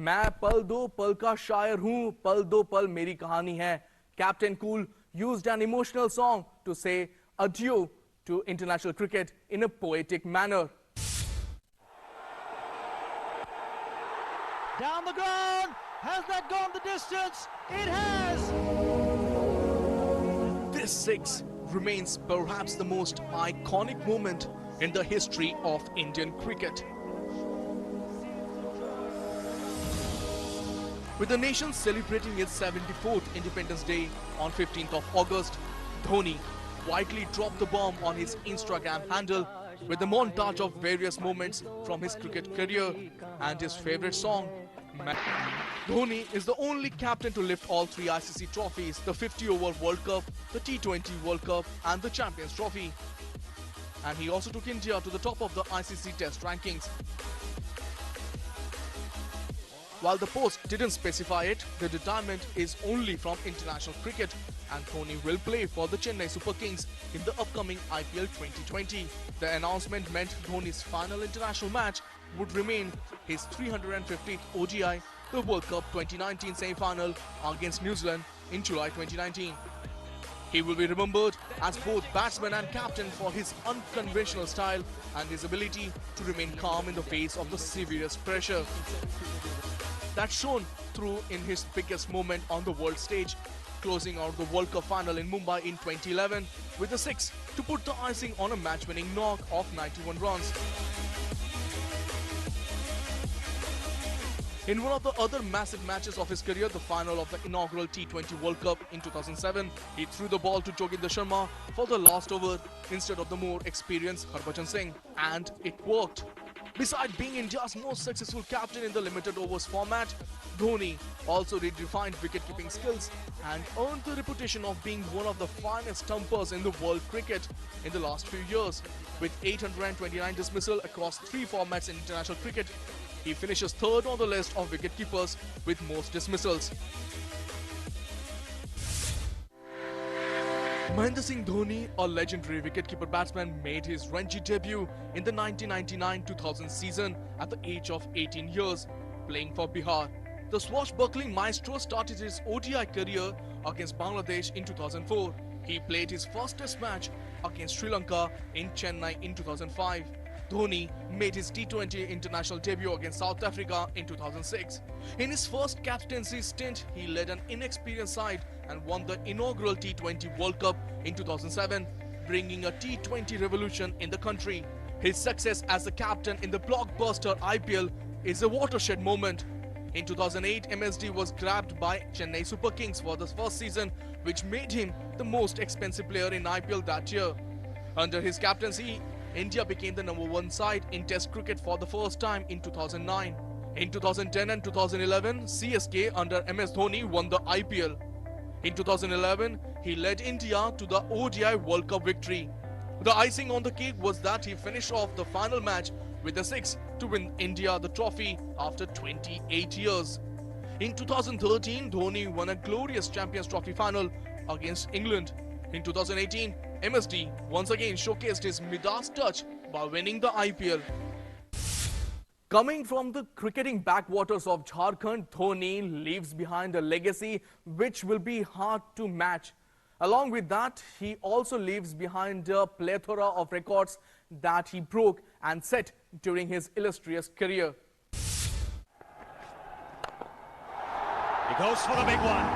मैं पल दो पल का शायर हूं, पल दो पल मेरी कहानी है. Captain Cool used an emotional song to say adieu to international cricket in a poetic manner. Down the ground, has that gone the distance? It has! This six remains perhaps the most iconic moment in the history of Indian cricket. With the nation celebrating its 74th Independence Day on 15th of August, Dhoni quietly dropped the bomb on his Instagram handle with a montage of various moments from his cricket career and his favorite song. Dhoni is the only captain to lift all three ICC trophies, the 50-over World Cup, the T20 World Cup and the Champions Trophy. And he also took India to the top of the ICC Test rankings. While the post didn't specify it, the retirement is only from international cricket and Dhoni will play for the Chennai Super Kings in the upcoming IPL 2020. The announcement meant Dhoni's final international match would remain his 350th ODI, the World Cup 2019 semi-final against New Zealand in July 2019. He will be remembered as both batsman and captain for his unconventional style and his ability to remain calm in the face of the severest pressure. That shone through in his biggest moment on the world stage, closing out the World Cup final in Mumbai in 2011 with a six to put the icing on a match-winning knock of 91 runs. In one of the other massive matches of his career, the final of the inaugural T20 World Cup in 2007, he threw the ball to Joginder Sharma for the last over instead of the more experienced Harbhajan Singh, and it worked. Besides being India's most successful captain in the limited overs format, Dhoni also redefined wicket-keeping skills and earned the reputation of being one of the finest stumpers in the world cricket in the last few years. With 829 dismissal across three formats in international cricket, he finishes third on the list of wicketkeepers with most dismissals. Mahendra Singh Dhoni, a legendary wicketkeeper batsman, made his Ranji debut in the 1999-2000 season at the age of 18 years, playing for Bihar. The swashbuckling maestro started his ODI career against Bangladesh in 2004. He played his first test match against Sri Lanka in Chennai in 2005. Dhoni made his T20 international debut against South Africa in 2006. In his first captaincy stint, he led an inexperienced side and won the inaugural T20 World Cup in 2007, bringing a T20 revolution in the country. His success as a captain in the blockbuster IPL is a watershed moment. In 2008, MSD was grabbed by Chennai Super Kings for the first season, which made him the most expensive player in IPL that year. Under his captaincy, India became the #1 side in Test cricket for the first time in 2009. In 2010 and 2011, CSK under MS Dhoni won the IPL. In 2011, he led India to the ODI World Cup victory. The icing on the cake was that he finished off the final match with a six to win India the trophy after 28 years. In 2013, Dhoni won a glorious Champions Trophy final against England. In 2018, MSD once again showcased his Midas touch by winning the IPL. Coming from the cricketing backwaters of Jharkhand, Dhoni leaves behind a legacy which will be hard to match. Along with that, he also leaves behind a plethora of records that he broke and set during his illustrious career. He goes for the big one.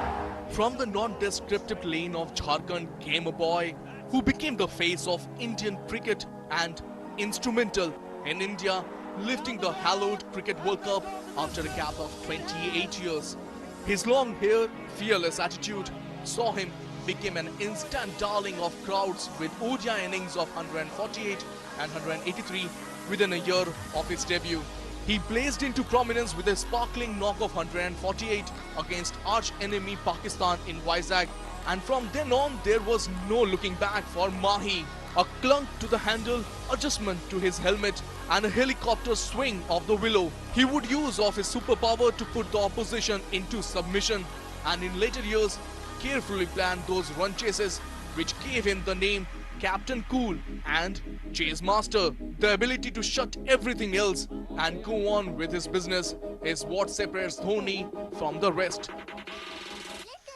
From the nondescript lane of Jharkhand came a boy who became the face of Indian cricket and instrumental in India lifting the hallowed Cricket World Cup after a gap of 28 years. His long hair, fearless attitude saw him become an instant darling of crowds with ODI innings of 148 and 183 within a year of his debut. He blazed into prominence with a sparkling knock of 148 against arch-enemy Pakistan in Vizag, and from then on there was no looking back for Mahi. A clunk to the handle, adjustment to his helmet and a helicopter swing of the willow. He would use of his superpower to put the opposition into submission, and in later years carefully planned those run chases which gave him the name Captain Cool and Chase Master. The ability to shut everything else and go on with his business is what separates Dhoni from the rest.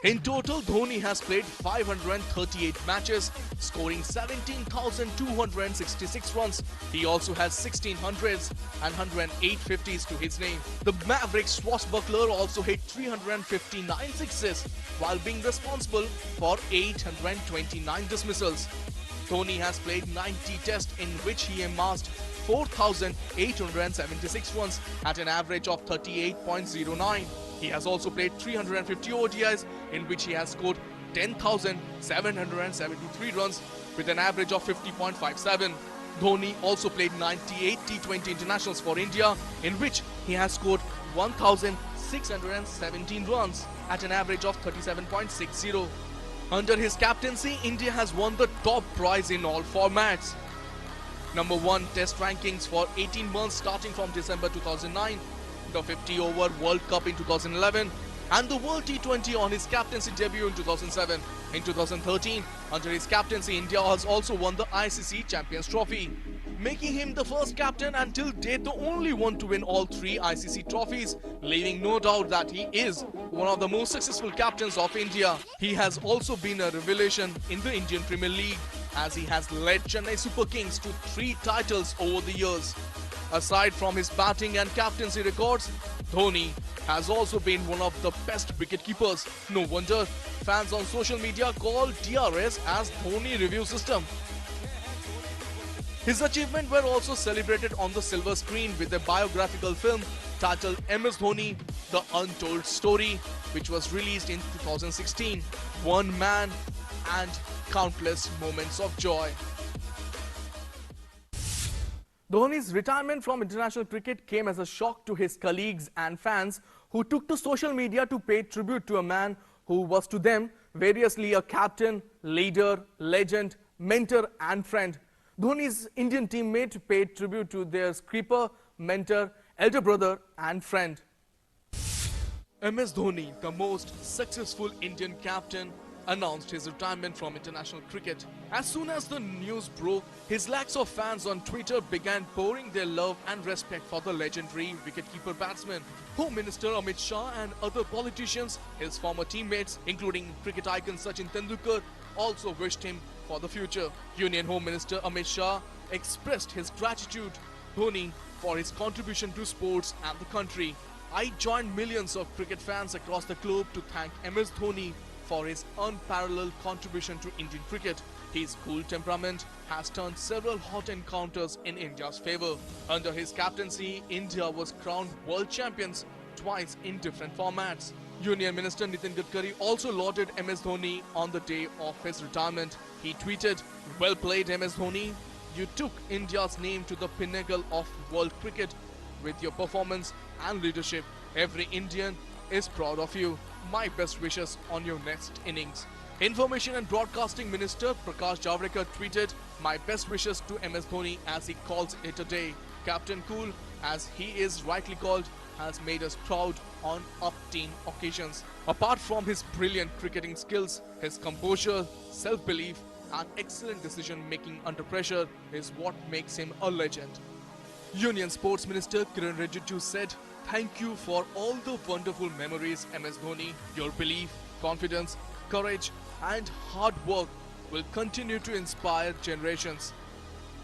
In total, Dhoni has played 538 matches, scoring 17,266 runs. He also has 16 hundreds and 108 50s to his name. The Maverick swashbuckler also hit 359 sixes while being responsible for 829 dismissals. Dhoni has played 90 tests in which he amassed 4,876 runs at an average of 38.09. He has also played 350 ODIs in which he has scored 10,773 runs with an average of 50.57. Dhoni also played 98 T20 internationals for India in which he has scored 1,617 runs at an average of 37.60. Under his captaincy, India has won the top prize in all formats. Number 1 Test rankings for 18 months starting from December 2009, the 50-over World Cup in 2011, and the World T20 on his captaincy debut in 2007. In 2013, under his captaincy, India has also won the ICC Champions Trophy, making him the first captain and till date the only one to win all 3 ICC trophies, leaving no doubt that he is one of the most successful captains of India. He has also been a revelation in the Indian Premier League as he has led Chennai Super Kings to 3 titles over the years. Aside from his batting and captaincy records, Dhoni has also been one of the best wicketkeepers. No wonder fans on social media call DRS as Dhoni Review System. His achievements were also celebrated on the silver screen with a biographical film titled MS Dhoni: The Untold Story, which was released in 2016. One man and countless moments of joy. Dhoni's retirement from international cricket came as a shock to his colleagues and fans who took to social media to pay tribute to a man who was to them variously a captain, leader, legend, mentor and friend. Dhoni's Indian teammate paid tribute to their skipper, mentor, elder brother and friend. MS Dhoni, the most successful Indian captain, announced his retirement from international cricket. As soon as the news broke, his lakhs of fans on Twitter began pouring their love and respect for the legendary wicketkeeper batsman. Home Minister Amit Shah and other politicians, his former teammates, including cricket icon Sachin Tendulkar, also wished him for the future. Union Home Minister Amit Shah expressed his gratitude to Dhoni for his contribution to sports and the country. I joined millions of cricket fans across the globe to thank MS Dhoni for his unparalleled contribution to Indian cricket. His cool temperament has turned several hot encounters in India's favour. Under his captaincy, India was crowned world champions twice in different formats. Union Minister Nitin Gadkari also lauded MS Dhoni on the day of his retirement. He tweeted, "Well played MS Dhoni. You took India's name to the pinnacle of world cricket with your performance and leadership. Every Indian is proud of you. My best wishes on your next innings." Information and Broadcasting Minister Prakash Javadekar tweeted, "My best wishes to MS Dhoni as he calls it a day. Captain Cool, as he is rightly called, has made us proud on up-teen occasions. Apart from his brilliant cricketing skills, his composure, self-belief and excellent decision-making under pressure is what makes him a legend." Union Sports Minister Kiran Rijiju said, "Thank you for all the wonderful memories, MS Dhoni. Your belief, confidence, courage and hard work will continue to inspire generations."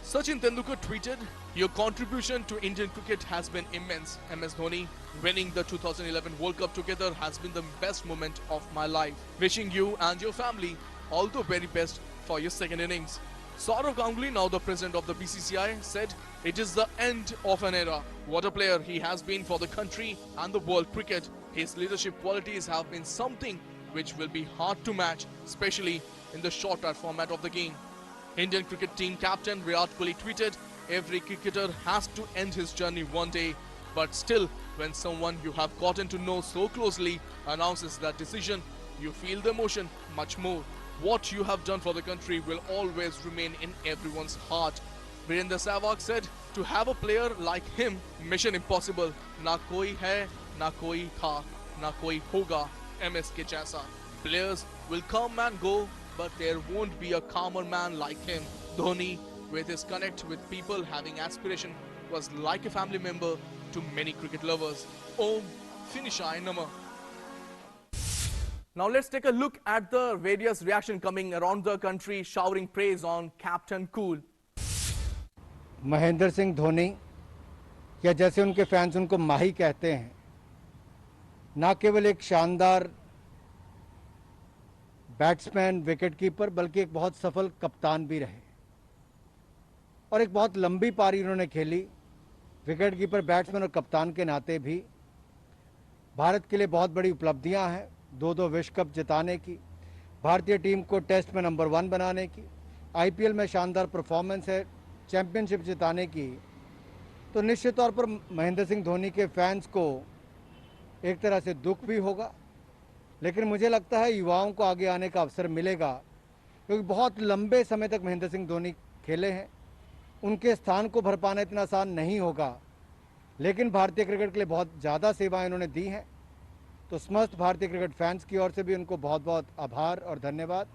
Sachin Tendulkar tweeted, "Your contribution to Indian cricket has been immense, MS Dhoni. Winning the 2011 World Cup together has been the best moment of my life. Wishing you and your family all the very best for your second innings." Saurav Ganguly, now the president of the BCCI, said, "It is the end of an era. What a player he has been for the country and the world cricket. His leadership qualities have been something which will be hard to match, especially in the shorter format of the game." Indian cricket team captain Virat Kohli tweeted, "Every cricketer has to end his journey one day, but still, when someone you have gotten to know so closely announces that decision, you feel the emotion much more. What you have done for the country will always remain in everyone's heart." Virendra Sehwag said, "To have a player like him, mission impossible. Na koi hai, na koi tha, na koi hoga, MS ke jaisa. Players will come and go, but there won't be a calmer man like him. Dhoni, with his connect with people having aspiration, was like a family member to many cricket lovers. Om Finishai Nama. Now let's take a look at the various reaction coming around the country showering praise on Captain Cool. Mahendra Singh Dhoni, या जैसे उनके fans उनको माही कहते हैं, ना केवल एक शानदार बैट्समैन, विकेटकीपर, बल्कि एक बहुत सफल कप्तान भी रहे और एक बहुत लंबी पारी उन्होंने खेली। विकेटकीपर, बैट्समैन और कप्तान के नाते भी भारत के लिए बहुत बड़ी उपलब्धियां हैं। 2 विश्व कप जिताने की, भारतीय टीम को टेस्ट में नंबर 1 बनाने की, आईपीएल में शानदार परफॉर्मेंस है, चैंपियनशिप जिताने की। तो निश्चित तौर पर महेंद्र सिंह धोनी के फैंस को एक तरह से दुख भी होगा, लेकिन मुझे लगता है युवाओं को आगे आने का अवसर मिलेगा, क्योंकि बहुत लंबे समय तक महेंद्र सिंह धोनी खेले हैं। उनके स्थान को भर पाना इतना आसान नहीं होगा, लेकिन भारतीय क्रिकेट के लिए बहुत ज़्यादा सेवाएं उन्होंने दी हैं। तो समस्त भारतीय क्रिकेट फैंस की ओर से भी उनको बहुत बहुत आभार और धन्यवाद।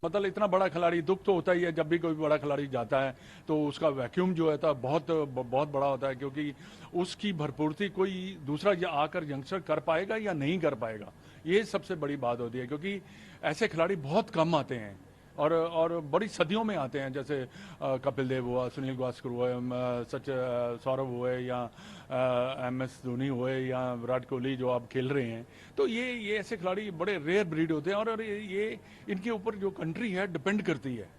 मतलब इतना बड़ा खिलाड़ी, दुख तो होता ही है जब भी कोई बड़ा खिलाड़ी जाता है, तो उसका वैक्यूम जो है बहुत बड़ा होता है, क्योंकि उसकी भरपूर्ति कोई दूसरा आकर यंगस्टर कर पाएगा या नहीं कर पाएगा, ये सबसे बड़ी बात होती है। क्योंकि ऐसे खिलाड़ी बहुत कम आते हैं और बड़ी सदियों में आते हैं, जैसे कपिल देव हुआ, सुनील गावस्कर हुए, सौरभ हुए, या MS धोनी हुए, या विराट कोहली जो आप खेल रहे हैं। तो ये ऐसे खिलाड़ी बड़े रेयर ब्रीड होते हैं और ये इनके ऊपर जो कंट्री है डिपेंड करती है।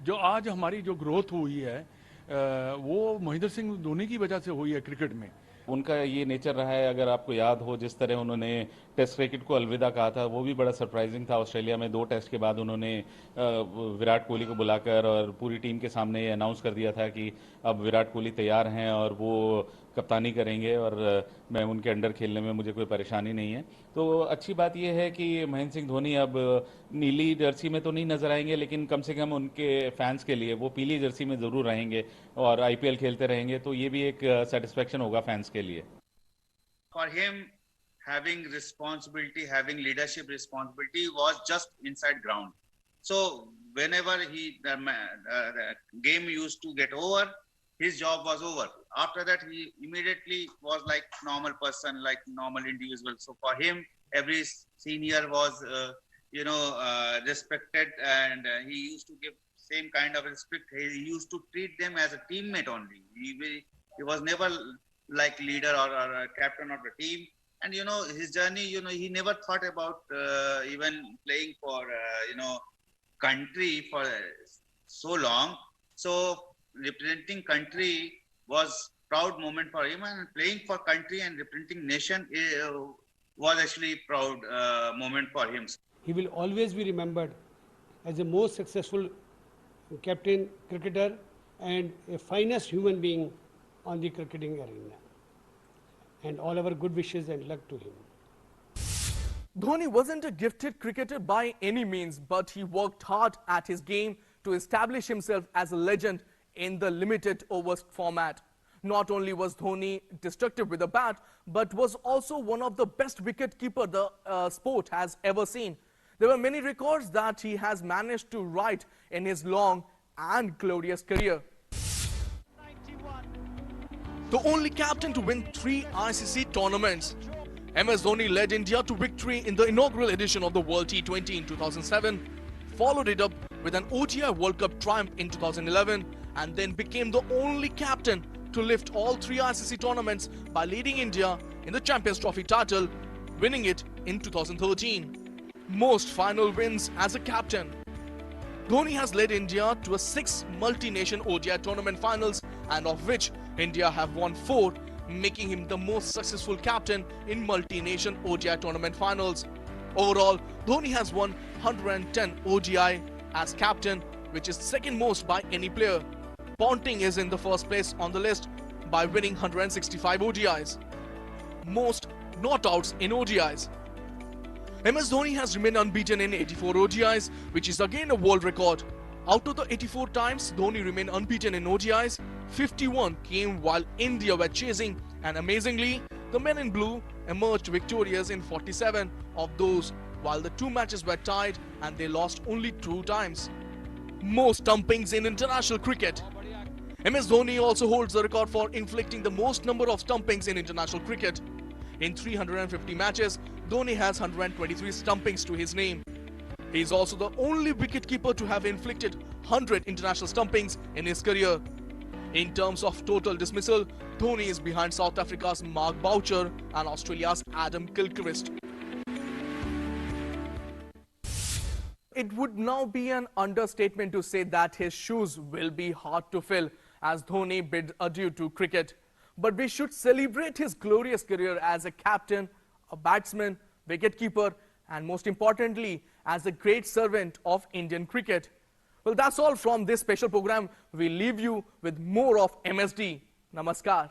जो आज हमारी जो ग्रोथ हुई है वो महेंद्र सिंह धोनी की वजह से हुई है क्रिकेट में। उनका ये नेचर रहा है, अगर आपको याद हो जिस तरह उन्होंने टेस्ट क्रिकेट को अलविदा कहा था, वो भी बड़ा सरप्राइजिंग था। ऑस्ट्रेलिया में 2 टेस्ट के बाद उन्होंने विराट कोहली को बुलाकर और पूरी टीम के सामने अनाउंस कर दिया था कि अब विराट कोहली तैयार हैं और वो कप्तानी करेंगे और मैं उनके अंडर खेलने में मुझे कोई परेशानी नहीं है। तो अच्छी बात यह है कि महेंद्र सिंह धोनी अब नीली जर्सी में तो नहीं नजर आएंगे, लेकिन कम से कम उनके फैंस के लिए वो पीली जर्सी में जरूर रहेंगे और आईपीएल खेलते रहेंगे, तो ये भी एक सेटिस्फेक्शन होगा फैंस के लिए। For him, having responsibility, having leadership responsibility was just inside ground. So whenever the game used to get over, his job was over. After that, he immediately was like normal person, like normal individual. So for him, every senior was, respected, and he used to give same kind of respect. He used to treat them as a teammate only. He was never like leader or a captain of the team. And his journey, he never thought about even playing for country for so long. So representing country was proud moment for him, and playing for country and representing nation was actually proud moment for him. He will always be remembered as the most successful captain, cricketer, and a finest human being on the cricketing arena. And all our good wishes and luck to him. Dhoni wasn't a gifted cricketer by any means, but he worked hard at his game to establish himself as a legend in the limited overs format. Not only was Dhoni destructive with the bat, but was also one of the best wicket keeper the sport has ever seen. There were many records that he has managed to write in his long and glorious career. The only captain to win 3 ICC tournaments, MS Dhoni led India to victory in the inaugural edition of the World T20 in 2007, followed it up with an ODI World Cup triumph in 2011, and then became the only captain to lift all 3 ICC tournaments by leading India in the Champions Trophy title, winning it in 2013. Most final wins as a captain. Dhoni has led India to 6 multi-nation ODI tournament finals, and of which India have won 4, making him the most successful captain in multi-nation ODI tournament finals. Overall, Dhoni has won 110 ODI as captain, which is second most by any player. Ponting is in the first place on the list by winning 165 ODIs. Most not outs in ODIs. MS Dhoni has remained unbeaten in 84 ODIs, which is again a world record. Out of the 84 times Dhoni remained unbeaten in ODIs, 51 came while India were chasing, and amazingly, the men in blue emerged victorious in 47 of those, while the 2 matches were tied and they lost only 2 times. Most stumpings in international cricket. MS Dhoni also holds the record for inflicting the most number of stumpings in international cricket. In 350 matches, Dhoni has 123 stumpings to his name. He is also the only wicketkeeper to have inflicted 100 international stumpings in his career. In terms of total dismissal, Dhoni is behind South Africa's Mark Boucher and Australia's Adam Gilchrist. It would now be an understatement to say that his shoes will be hard to fill as Dhoni bids adieu to cricket. But we should celebrate his glorious career as a captain, a batsman, wicketkeeper, and most importantly, as a great servant of Indian cricket. Well, that's all from this special program. We leave you with more of MSD. Namaskar.